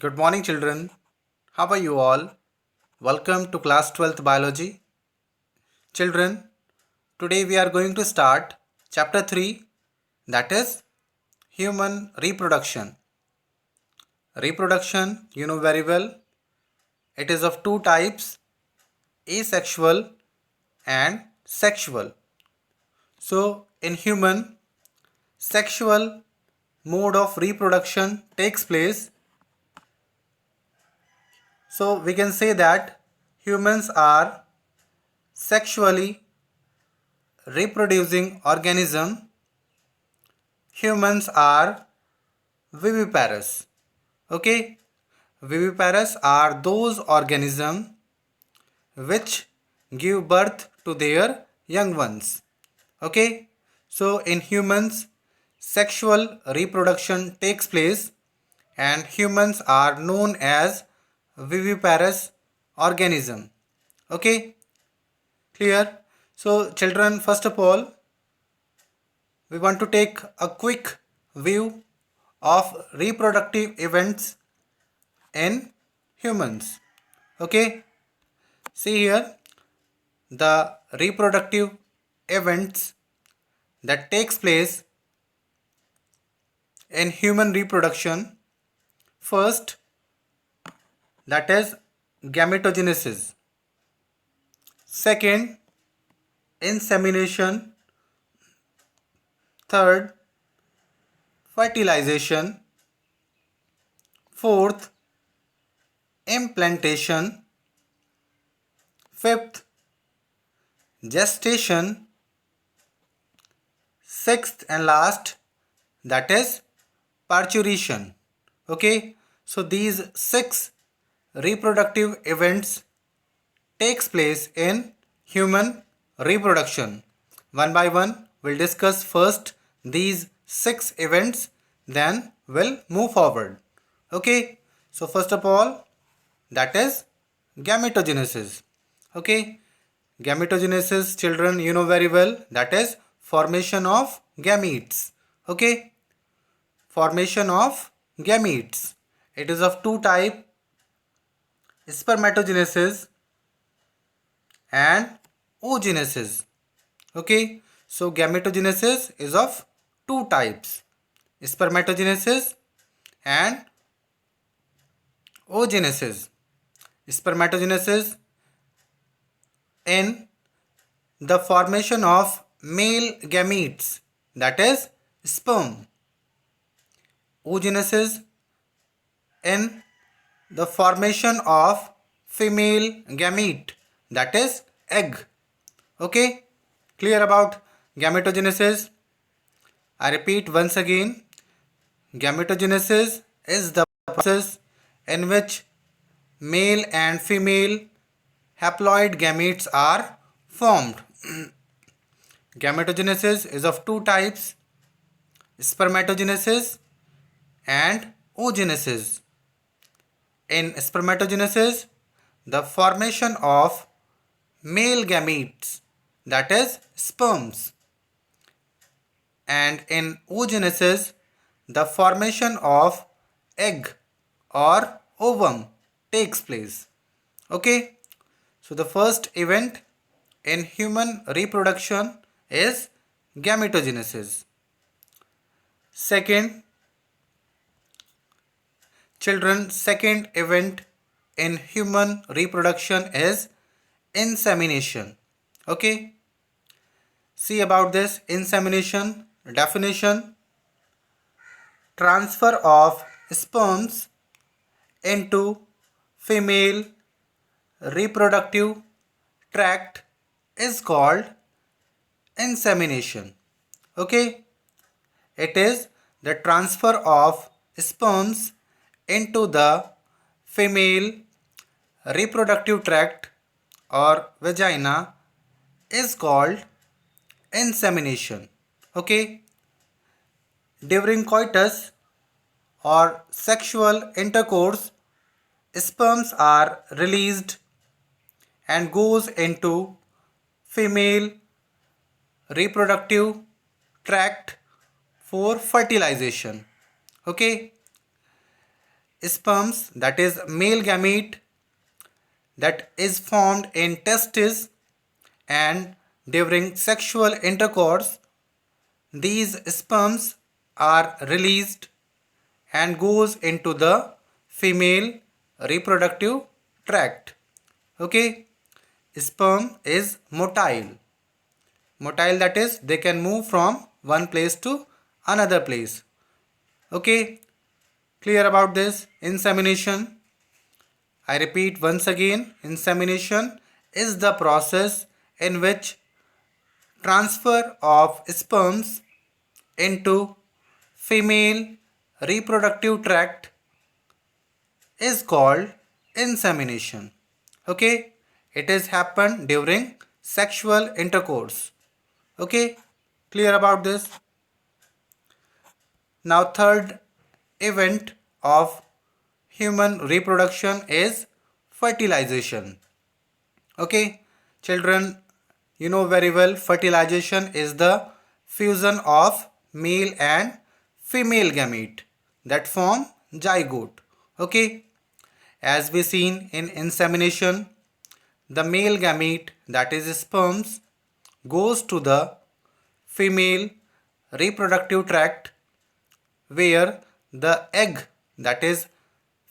Good morning, children. How are you all? Welcome to class 12th biology. Children, today we are going to start chapter 3, that is human reproduction. Reproduction, you know very well, it is of two types, asexual and sexual. So, in human, sexual mode of reproduction takes place. So, we can say that humans are sexually reproducing organism. Humans are viviparous. Okay, viviparous are those organisms which give birth to their young ones. Okay, so in humans, sexual reproduction takes place, and humans are known as viviparous organism. Okay, clear? So, children, first of all, we want to take a quick view of reproductive events in humans. Okay, see here the reproductive events that takes place in human reproduction. First, that is gametogenesis. Second, insemination. Third, fertilization. Fourth, implantation. Fifth, gestation. Sixth and last, that is parturition. Okay, so these six reproductive events takes place in human reproduction. One by one, we'll discuss first these six events, then we'll move forward. Okay, so first of all, that is gametogenesis. Okay, gametogenesis, children, you know very well, that is formation of gametes. Okay, formation of gametes. It is of two type, spermatogenesis and oogenesis. Okay, so gametogenesis is of two types, spermatogenesis and oogenesis. Spermatogenesis in the formation of male gametes, that is sperm. Oogenesis in the formation of female gamete, that is egg. Okay, clear about gametogenesis? I repeat once again, gametogenesis is the process in which male and female haploid gametes are formed. Gametogenesis is of two types, spermatogenesis and oogenesis. In spermatogenesis, the formation of male gametes, that is sperms, and in oogenesis, the formation of egg or ovum takes place. Okay, so the first event in human reproduction is gametogenesis. Second, children, second event in human reproduction is insemination. Okay, see about this insemination definition: transfer of sperms into female reproductive tract is called insemination. Okay, it is the transfer of sperms into the female reproductive tract or vagina is called insemination. Okay, during coitus or sexual intercourse, sperms are released and goes into female reproductive tract for fertilization. Okay, sperms, that is male gamete, that is formed in testes, and during sexual intercourse these sperms are released and goes into the female reproductive tract. Okay, sperm is motile. Motile, that is they can move from one place to another place. Okay, clear about this? Insemination, I repeat once again, insemination is the process in which transfer of sperms into female reproductive tract is called insemination. Okay, it is happened during sexual intercourse. Okay, clear about this? Now third event of human reproduction is fertilization. Okay, children, you know very well fertilization is the fusion of male and female gamete that form zygote. Okay, as we seen in insemination, the male gamete, that is sperms, goes to the female reproductive tract where the egg, that is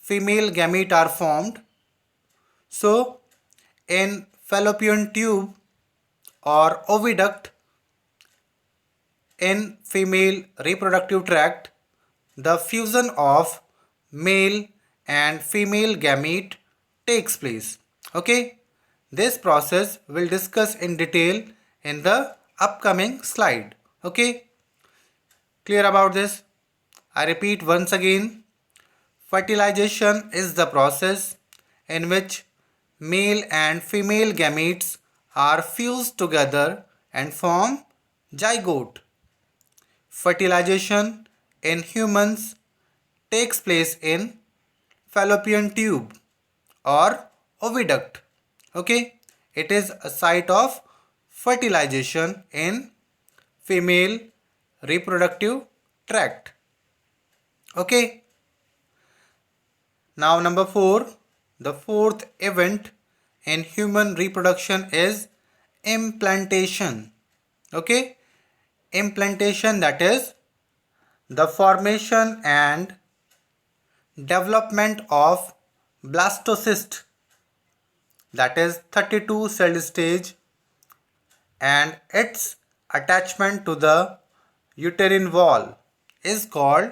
female gamete, are formed. So in fallopian tube or oviduct in female reproductive tract, the fusion of male and female gamete takes place. Okay, this process will discuss in detail in the upcoming slide. Okay, clear about this? I repeat once again, fertilization is the process in which male and female gametes are fused together and form zygote. Fertilization in humans takes place in fallopian tube or oviduct. Okay, it is a site of fertilization in female reproductive tract. Okay, now number 4, the fourth event in human reproduction is implantation. Okay, implantation, that is the formation and development of blastocyst, that is 32 cell stage, and its attachment to the uterine wall is called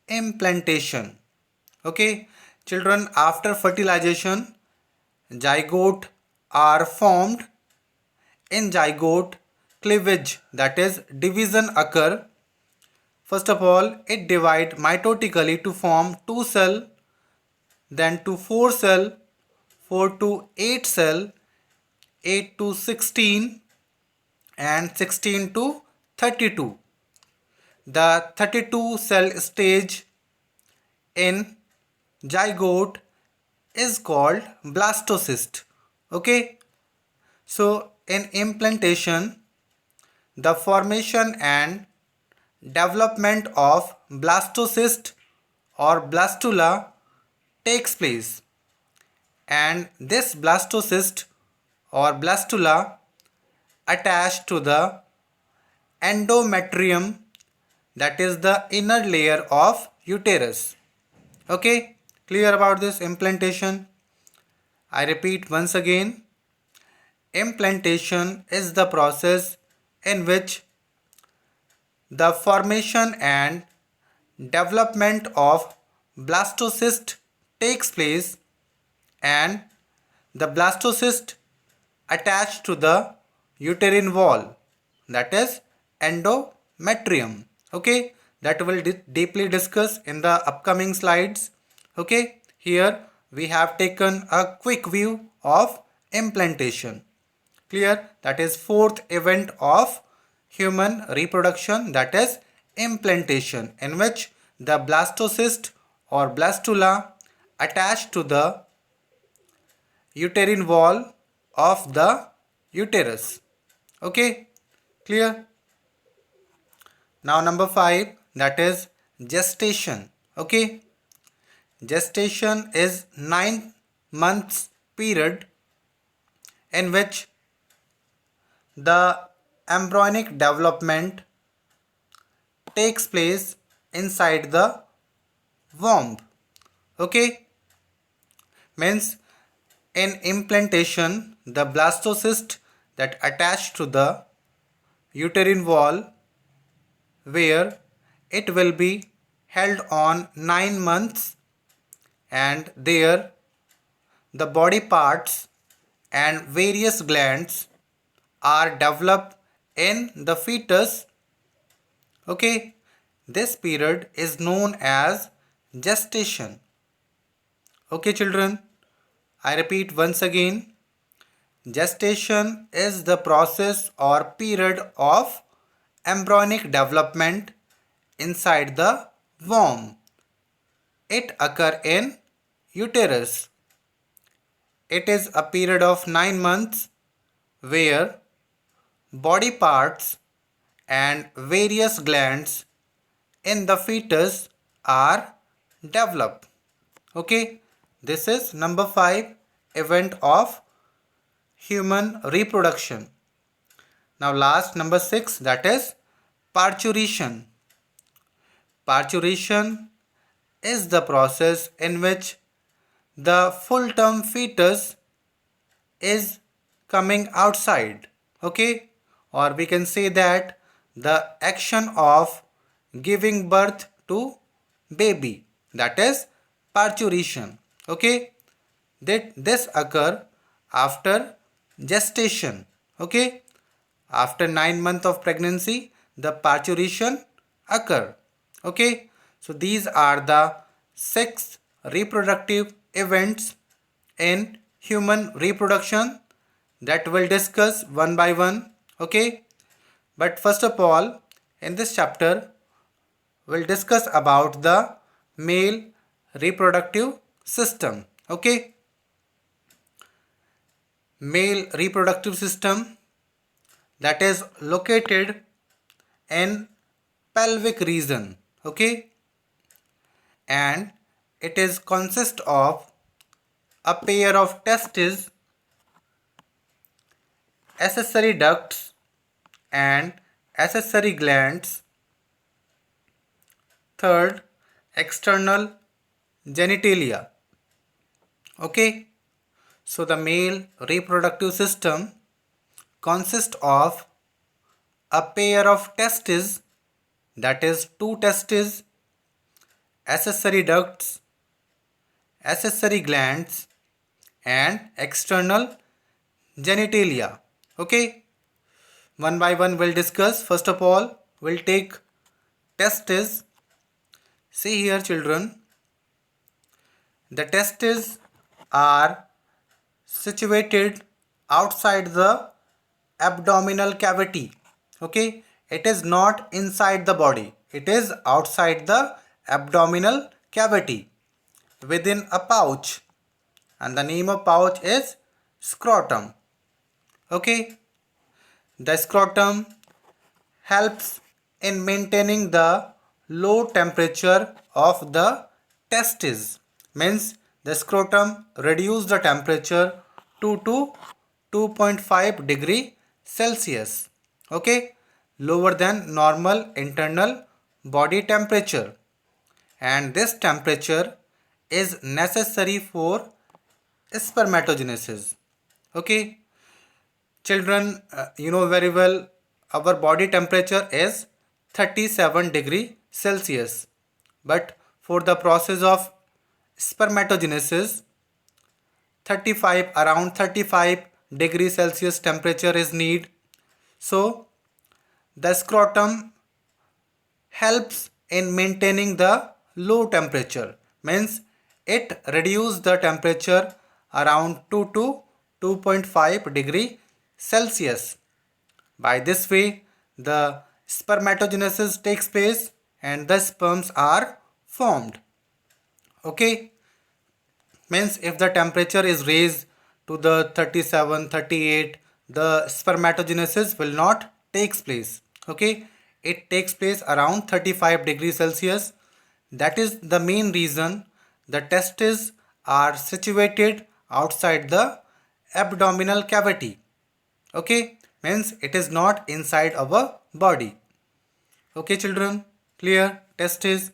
implantation. Okay, children, after fertilization zygote are formed. In zygote, cleavage, that is division, occur. First of all, it divide mitotically to form 2 cell, then to 4 cell, 4 to 8 cell, 8 to 16, and 16 to 32. The 32 cell stage in zygote is called blastocyst. Okay, so in implantation, the formation and development of blastocyst or blastula takes place, and this blastocyst or blastula attached to the endometrium, that is the inner layer of uterus. Okay, clear about this implantation? I repeat once again, implantation is the process in which the formation and development of blastocyst takes place, and the blastocyst attached to the uterine wall, that is endometrium. Okay, that will deeply discuss in the upcoming slides. Okay, here we have taken a quick view of implantation. Clear? That is fourth event of human reproduction, that is implantation, in which the blastocyst or blastula attached to the uterine wall of the uterus. Okay, clear? Now number 5, that is gestation. Okay, gestation is 9 months period in which the embryonic development takes place inside the womb. Okay, means in implantation the blastocyst that attach to the uterine wall where it will be held on 9 months, and there the body parts and various glands are developed in the fetus. Okay, this period is known as gestation. Okay, children, I repeat once again. Gestation is the process or period of embryonic development inside the womb. It occurs in uterus. It is a period of 9 months where body parts and various glands in the fetus are developed. Okay, this is number 5 event of human reproduction. Now last, number 6, that is parturition. Parturition is the process in which the full term fetus is coming outside. Okay, or we can say that the action of giving birth to baby, that is parturition. Okay, that this occur after gestation. Okay, after 9 months of pregnancy the parturition occur. Okay, so these are the 6 reproductive events in human reproduction that we'll discuss one by one. Okay, but first of all, in this chapter we'll discuss about the male reproductive system. Okay, male reproductive system, that is located in pelvic region. Okay, and it is consist of a pair of testes, accessory ducts and accessory glands. Third, external genitalia. Okay, so the male reproductive system consists of a pair of testes, that is 2 testes, accessory ducts, accessory glands and external genitalia. Okay, one by one we'll discuss. First of all, we'll take testes. See here, children, the testes are situated outside the abdominal cavity. Okay, it is not inside the body, it is outside the abdominal cavity within a pouch, and the name of pouch is scrotum. Okay, the scrotum helps in maintaining the low temperature of the testes, means the scrotum reduce the temperature to 2.5 degree Celsius. Okay, lower than normal internal body temperature, and this temperature is necessary for spermatogenesis. Okay, children, you know very well our body temperature is 37 degree Celsius, but for the process of spermatogenesis 35 degree Celsius temperature is need. So the scrotum helps in maintaining the low temperature, means it reduces the temperature around 2 to 2.5 degree Celsius. By this way the spermatogenesis takes place and the sperms are formed. Okay, means if the temperature is raised to the 37, 38, the spermatogenesis will not takes place. Okay, it takes place around 35 degrees Celsius. That is the main reason the testes are situated outside the abdominal cavity. Okay, means it is not inside our body. Okay, children, clear? Testes.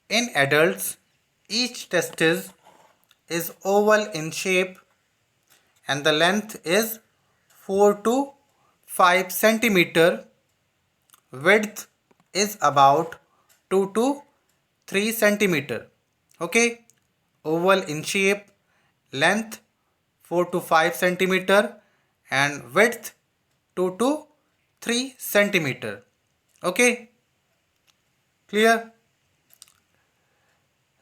In adults, each testis is oval in shape and the length is 4 to 5 centimeter. Width is about 2 to 3 centimeter. Okay, oval in shape, length 4 to 5 centimeter and width 2 to 3 centimeter. Okay, clear?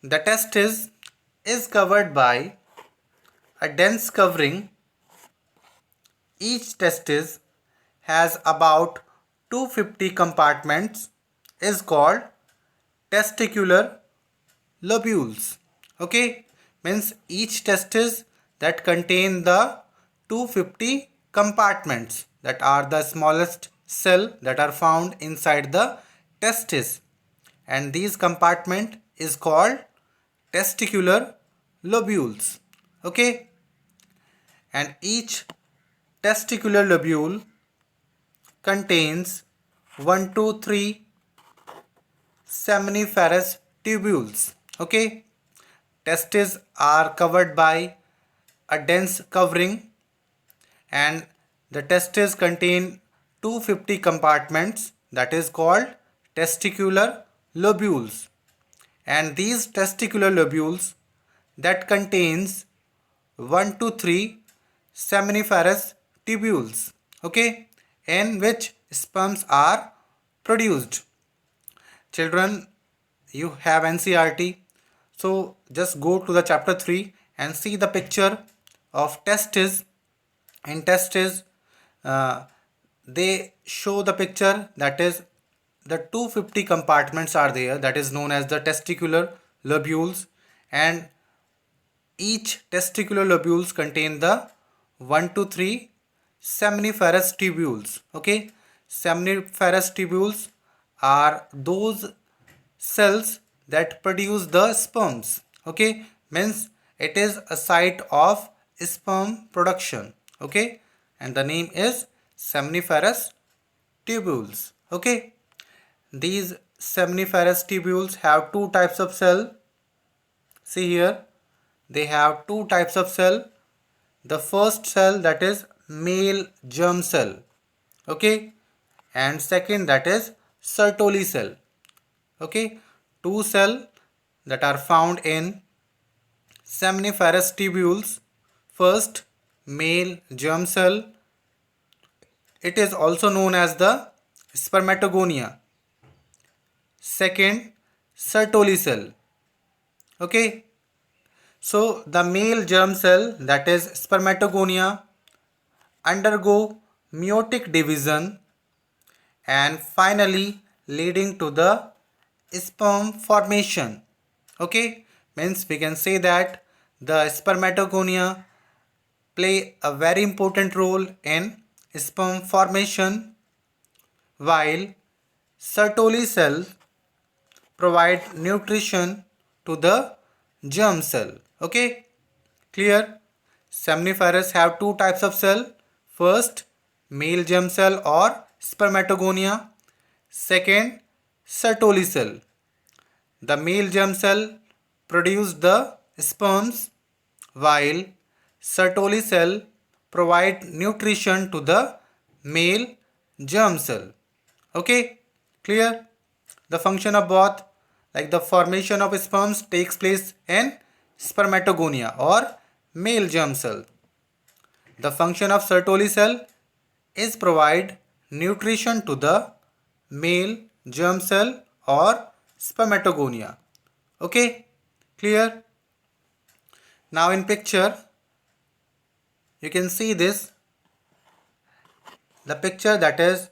The testis is covered by a dense covering. Each testis has about 250 compartments, is called testicular lobules. Okay, means each testis that contain the 250 compartments, that are the smallest cell that are found inside the testis, and these compartment is called testicular lobules. Okay, and each testicular lobule contains 1 to 3 seminiferous tubules. Okay, testes are covered by a dense covering and the testes contain 250 compartments, that is called testicular lobules, and these testicular lobules that contains 1 to 3 seminiferous tubules, okay, in which sperms are produced. Children, you have NCERT, so just go to the chapter 3 and see the picture of testes. In testes, uh, they show the picture, that is the 250 compartments are there, that is known as the testicular lobules, and each testicular lobules contain the 1 to 3 seminiferous tubules. Okay, seminiferous tubules are those cells that produce the sperms. Okay, means it is a site of sperm production. Okay, and the name is seminiferous tubules. Okay, these seminiferous tubules have two types of cell. See here, they have two types of cell. The first cell, that is male germ cell. Okay, and second, that is Sertoli cell. Okay, two cell that are found in seminiferous tubules. First, male germ cell. It is also known as the spermatogonia. Second, Sertoli cell. Okay, so the male germ cell, that is spermatogonia, undergo meiotic division and finally leading to the sperm formation. Okay, means we can say that the spermatogonia play a very important role in sperm formation, while Sertoli cell provide nutrition to the germ cell. Okay, clear? Seminiferous have two types of cell. First, male germ cell or spermatogonia. Second, Sertoli cell. The male germ cell produce the sperms, while Sertoli cell provide nutrition to the male germ cell. Okay, clear? The function of both, like the formation of sperms takes place in spermatogonia or male germ cell. The function of Sertoli cell is provide nutrition to the male germ cell or spermatogonia. Okay, clear? Now in picture you can see this, the picture, that is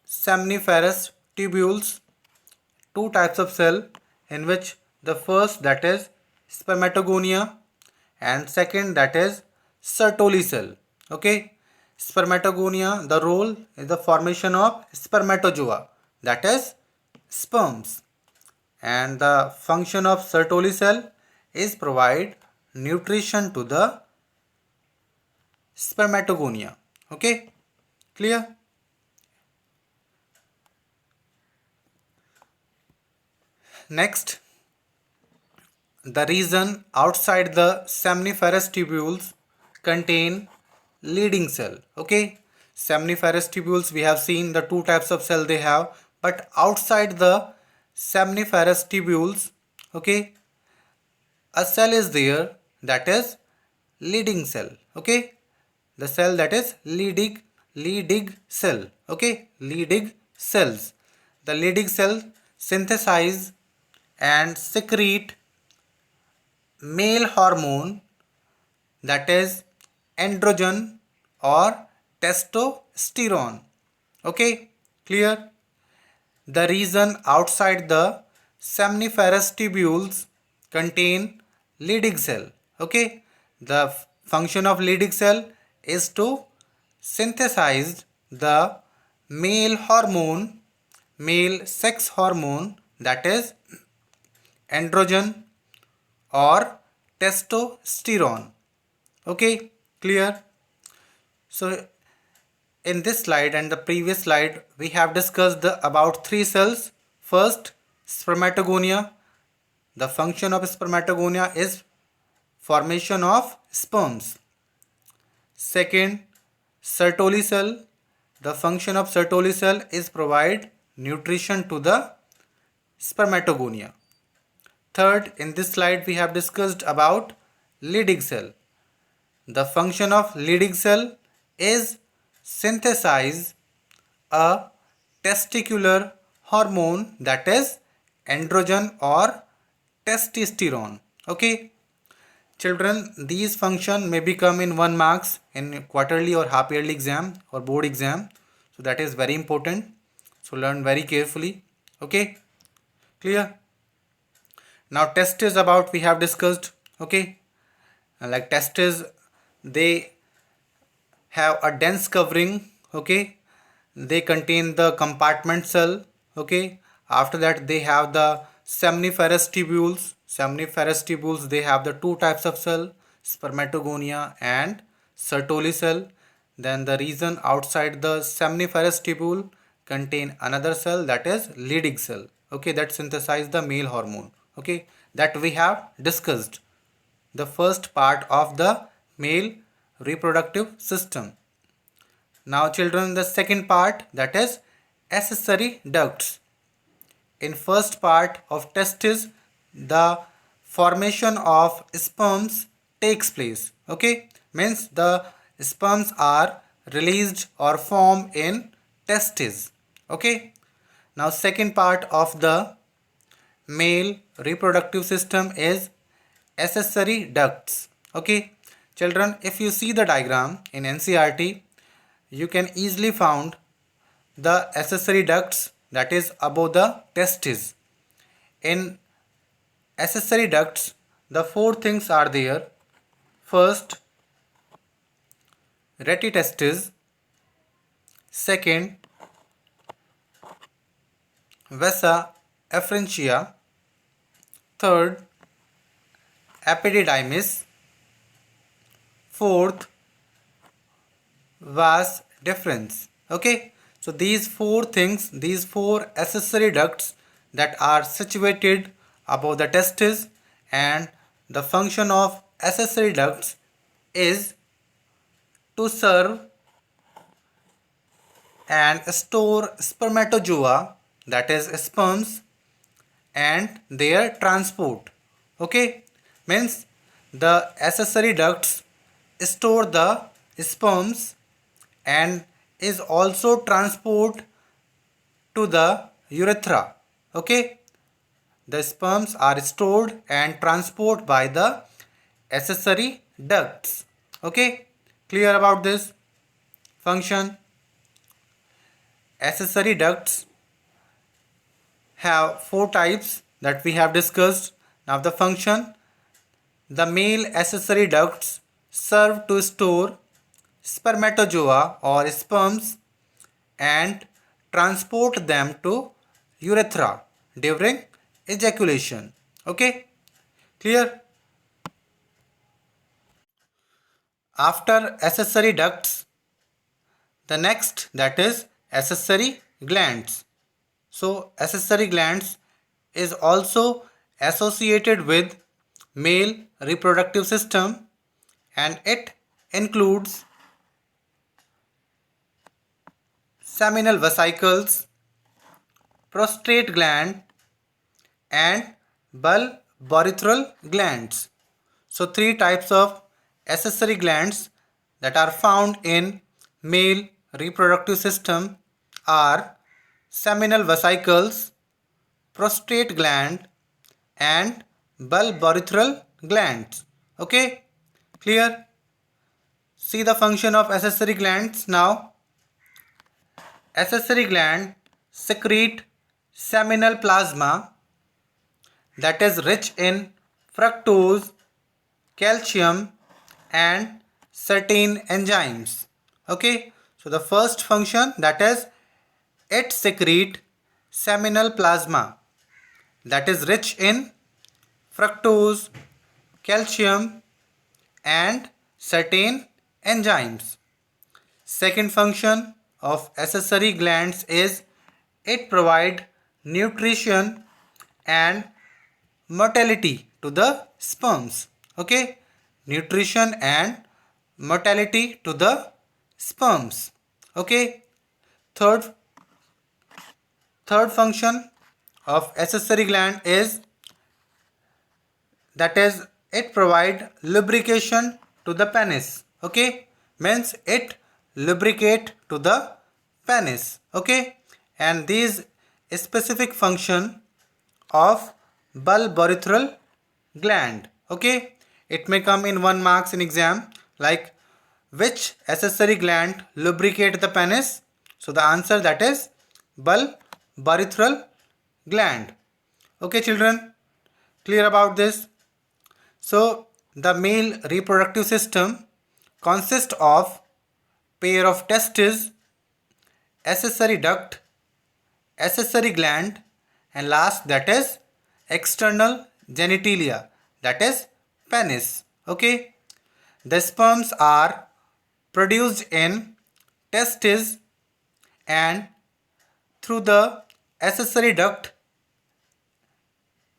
seminiferous tubules, two types of cell, in which the first, that is spermatogonia, and second, that is Sertoli cell. Okay, spermatogonia, the role is the formation of spermatozoa, that is sperms, and the function of Sertoli cell is provide nutrition to the spermatogonia. Okay, clear? Next, the region outside the seminiferous tubules contain leading cell. Okay, seminiferous tubules, we have seen the two types of cell they have, but outside the seminiferous tubules, okay, a cell is there, that is leading cell. Okay, the cell that is Leydig cell. Okay, Leydig cells. The Leydig cell synthesize and secrete male hormone, that is androgen or testosterone. Okay, clear? The region outside the seminiferous tubules contain Leydig cell. Okay, the function of Leydig cell is to synthesize the male hormone, male sex hormone, that is androgen or testosterone. Okay, clear? So in this slide and the previous slide we have discussed about three cells. First, spermatogonia. The function of spermatogonia is formation of sperms. Second, Sertoli cell. The function of Sertoli cell is provide nutrition to the spermatogonia. Third, in this slide we have discussed about Leydig cell. The function of Leydig cell is synthesize a testicular hormone, that is androgen or testosterone. Okay, children, these function may become in 1 marks in quarterly or half yearly exam or board exam, so that is very important. So learn very carefully. Okay, clear? Now testes about we have discussed. Okay, like testes, they have a dense covering. Okay, they contain the compartment cell. Okay, after that they have the seminiferous tubules. Seminiferous tubules, they have the two types of cell, spermatogonia and Sertoli cell. Then the region outside the seminiferous tubule contain another cell, that is Leydig cell. Okay, that synthesize the male hormone. Okay, that we have discussed the first part of the male reproductive system. Now children, the second part, that is accessory ducts. In first part of testis, the formation of sperms takes place. Okay, means the sperms are released or formed in testes. Okay, now second part of the male reproductive system is accessory ducts. Okay, children, if you see the diagram in NCERT, you can easily found the accessory ducts, that is above the testes. In accessory ducts, the four things are there. First, retitestes. Second, vasa efferentia. Third, epididymis. Fourth, vas deferens. Okay, so these four things, these four accessory ducts that are situated above the testes, and the function of accessory ducts is to serve and store spermatozoa, that is sperms, and their transport. Okay, means the accessory ducts store the sperms and is also transport to the urethra. Okay, the sperms are stored and transport by the accessory ducts. Okay, clear about this function? Accessory ducts have four types that we have discussed. Now the function, the male accessory ducts serve to store spermatozoa or sperms and transport them to urethra during ejaculation. Okay, clear? After accessory ducts, the next, that is accessory glands. So accessory glands is also associated with male reproductive system, and it includes seminal vesicles, prostate gland, and bulbourethral glands. So three types of accessory glands that are found in male reproductive system are seminal vesicles, prostate gland, and bulbourethral glands. Okay, clear? See the function of accessory glands now. Accessory gland secrete seminal plasma that is rich in fructose, calcium, and certain enzymes. Okay, so the first function, that is it secrete seminal plasma that is rich in fructose, calcium, and certain enzymes. Second function of accessory glands is it provide nutrition and motility to the sperms. Okay, nutrition and motility to the sperms. Okay, third function of accessory gland is, that is it provide lubrication to the penis. Okay, means it lubricate to the penis. Okay, and these specific function of bulbourethral gland. Okay, it may come in 1 marks in exam, like which accessory gland lubricate the penis. So the answer, that is bulbourethral gland. Okay children, clear about this? So the male reproductive system consists of pair of testes, accessory duct, accessory gland, and last, that is external genitalia, that is penis. Okay, the sperms are produced in testes and through the accessory duct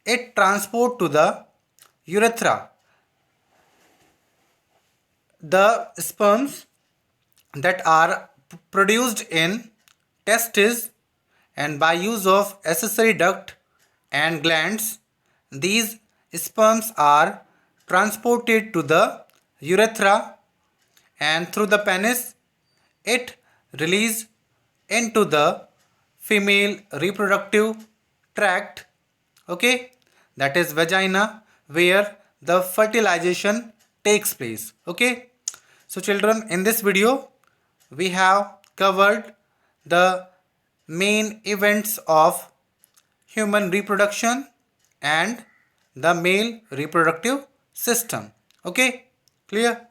it transport to the urethra. The sperms that are produced in testes, and by use of accessory duct and glands, these sperms are transported to the urethra, and through the penis it released into the female reproductive tract. Okay, that is vagina, where the fertilization takes place. Okay, so children, in this video we have covered the main events of human reproduction and the male reproductive system. Okay, clear?